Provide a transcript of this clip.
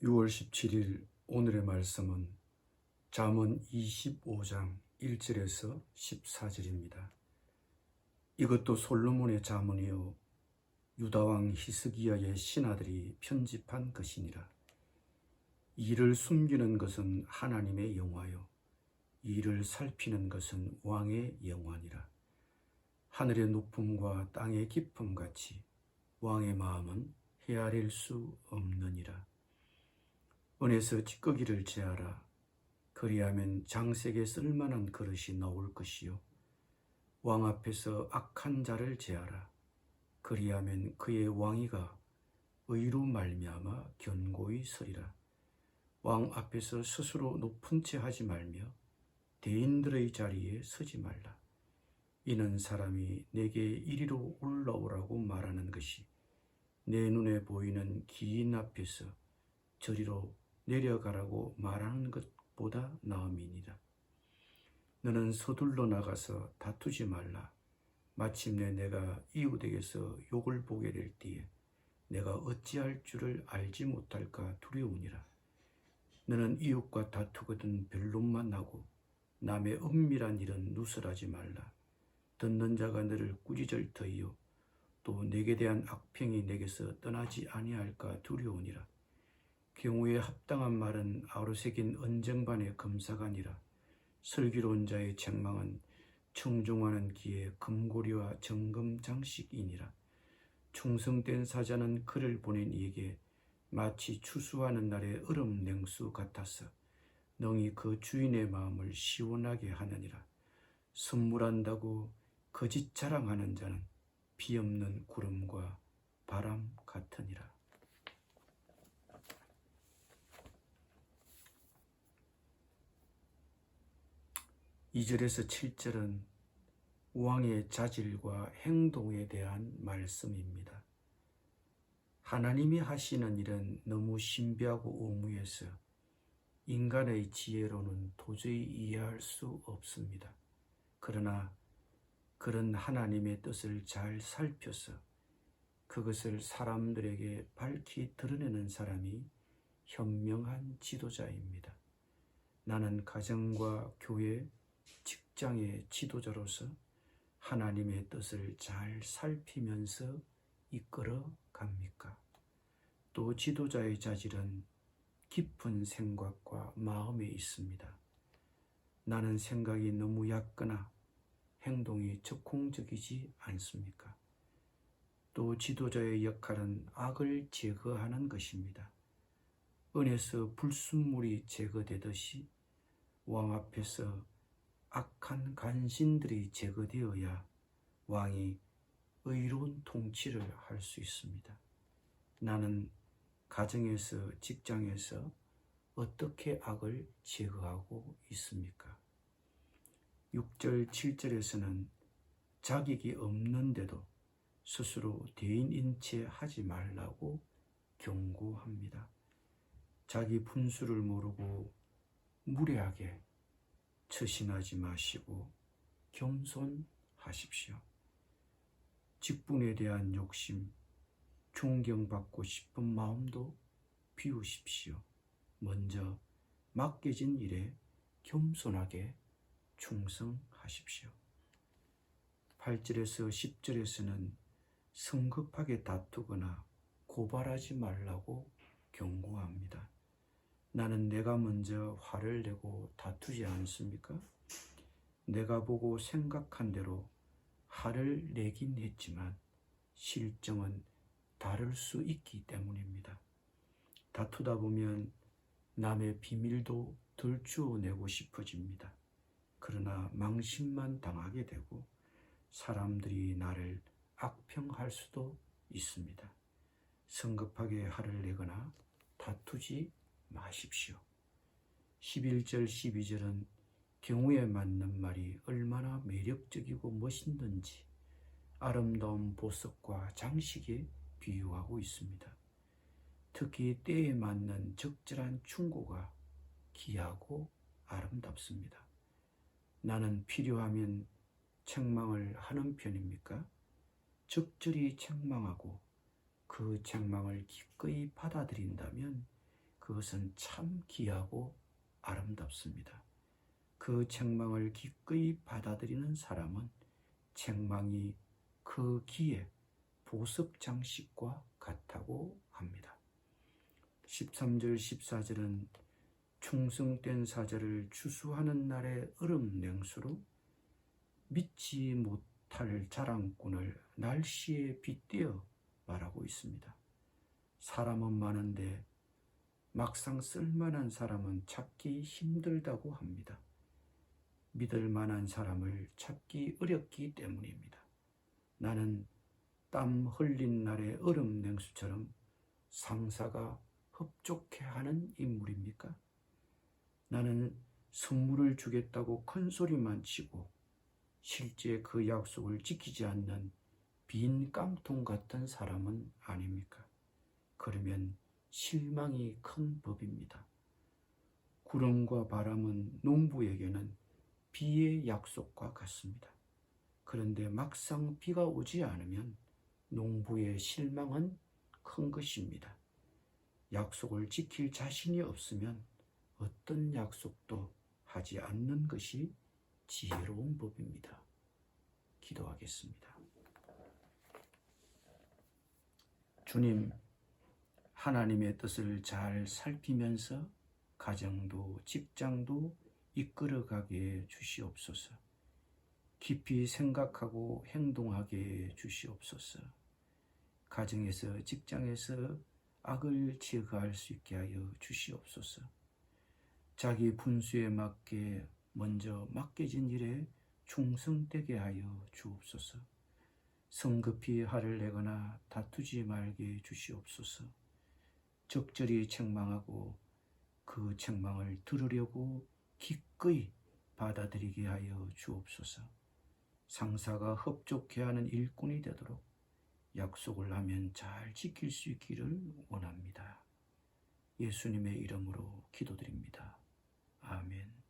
6월 17일 오늘의 말씀은 잠언 25장 1절에서 14절입니다. 이것도 솔로몬의 잠언이요 유다왕 히스기야의 신하들이 편집한 것이니라. 이를 숨기는 것은 하나님의 영화요 이를 살피는 것은 왕의 영화니라. 하늘의 높음과 땅의 깊음 같이 왕의 마음은 헤아릴 수 없느니라. 은에서 찌꺼기를 제하라. 그리하면 장색에 쓸만한 그릇이 나올 것이요 왕 앞에서 악한 자를 제하라. 그리하면 그의 왕위가 의로 말미암아 견고히 서리라. 왕 앞에서 스스로 높은 채 하지 말며 대인들의 자리에 서지 말라. 이는 사람이 내게 이리로 올라오라고 말하는 것이 내 눈에 보이는 기인 앞에서 저리로 내려가라고 말하는 것보다 나음이니라. 너는 서둘러 나가서 다투지 말라. 마침내 내가 이웃에게서 욕을 보게 될 때에 내가 어찌할 줄을 알지 못할까 두려우니라. 너는 이웃과 다투거든 변론만 하고 남의 은밀한 일은 누설하지 말라. 듣는 자가 너를 꾸짖을터이요 또 내게 대한 악평이 내게서 떠나지 아니할까 두려우니라. 경우에 합당한 말은 아로새긴 언쟁반의 금사가니라. 슬기로운 자의 책망은 청종하는 기에 금고리와 정금 장식이니라. 충성된 사자는 그를 보낸 이에게 마치 추수하는 날의 얼음 냉수 같아서 능히 그 주인의 마음을 시원하게 하느니라. 선물한다고 거짓 자랑하는 자는 비 없는 구름과 바람 같으니라. 2절에서 7절은 왕의 자질과 행동에 대한 말씀입니다. 하나님이 하시는 일은 너무 신비하고 오무해서 인간의 지혜로는 도저히 이해할 수 없습니다. 그러나 그런 하나님의 뜻을 잘 살펴서 그것을 사람들에게 밝히 드러내는 사람이 현명한 지도자입니다. 나는 가정과 교회, 직장의 지도자로서 하나님의 뜻을 잘 살피면서 이끌어 갑니까? 또 지도자의 자질은 깊은 생각과 마음에 있습니다. 나는 생각이 너무 얕거나 행동이 적공적이지 않습니까? 또 지도자의 역할은 악을 제거하는 것입니다. 은에서 불순물이 제거되듯이 왕 앞에서 악한 간신들이 제거되어야 왕이 의로운 통치를 할 수 있습니다. 나는 가정에서 직장에서 어떻게 악을 제거하고 있습니까? 6절 7절에서는 자격이 없는데도 스스로 대인인 채 하지 말라고 경고합니다. 자기 분수를 모르고 무례하게 처신하지 마시고 겸손하십시오. 직분에 대한 욕심, 존경받고 싶은 마음도 비우십시오. 먼저 맡겨진 일에 겸손하게 충성하십시오. 8절에서 10절에서는 성급하게 다투거나 고발하지 말라고 경고합니다. 나는 내가 먼저 화를 내고 다투지 않습니까? 내가 보고 생각한 대로 화를 내긴 했지만 실정은 다를 수 있기 때문입니다. 다투다 보면 남의 비밀도 들추어내고 싶어집니다. 그러나 망신만 당하게 되고 사람들이 나를 악평할 수도 있습니다. 성급하게 화를 내거나 다투지 마십시오. 11절 12절은 경우에 맞는 말이 얼마나 매력적이고 멋있는지 아름다운 보석과 장식에 비유하고 있습니다. 특히 때에 맞는 적절한 충고가 귀하고 아름답습니다. 나는 필요하면 책망을 하는 편입니까? 적절히 책망하고 그 책망을 기꺼이 받아들인다면 그것은 참 귀하고 아름답습니다. 그 책망을 기꺼이 받아들이는 사람은 책망이 그 귀의 보석 장식과 같다고 합니다. 13절 14절은 충성된 사자를 추수하는 날의 얼음 냉수로 믿지 못할 자랑꾼을 날씨에 빗대어 말하고 있습니다. 사람은 많은데 막상 쓸만한 사람은 찾기 힘들다고 합니다. 믿을 만한 사람을 찾기 어렵기 때문입니다. 나는 땀 흘린 날의 얼음 냉수처럼 상사가 흡족해하는 인물입니까? 나는 선물을 주겠다고 큰 소리만 치고 실제 그 약속을 지키지 않는 빈 깡통 같은 사람은 아닙니까? 그러면 실망이 큰 법입니다. 구름과 바람은 농부에게는 비의 약속과 같습니다. 그런데 막상 비가 오지 않으면 농부의 실망은 큰 것입니다. 약속을 지킬 자신이 없으면 어떤 약속도 하지 않는 것이 지혜로운 법입니다. 기도하겠습니다. 주님, 하나님의 뜻을 잘 살피면서 가정도 직장도 이끌어가게 주시옵소서. 깊이 생각하고 행동하게 주시옵소서. 가정에서 직장에서 악을 제거할 수 있게 하여 주시옵소서. 자기 분수에 맞게 먼저 맡겨진 일에 충성되게 하여 주옵소서. 성급히 화를 내거나 다투지 말게 주시옵소서. 적절히 책망하고 그 책망을 들으려고 기꺼이 받아들이게 하여 주옵소서. 상사가 흡족해하는 일꾼이 되도록 약속을 하면 잘 지킬 수 있기를 원합니다. 예수님의 이름으로 기도드립니다. 아멘.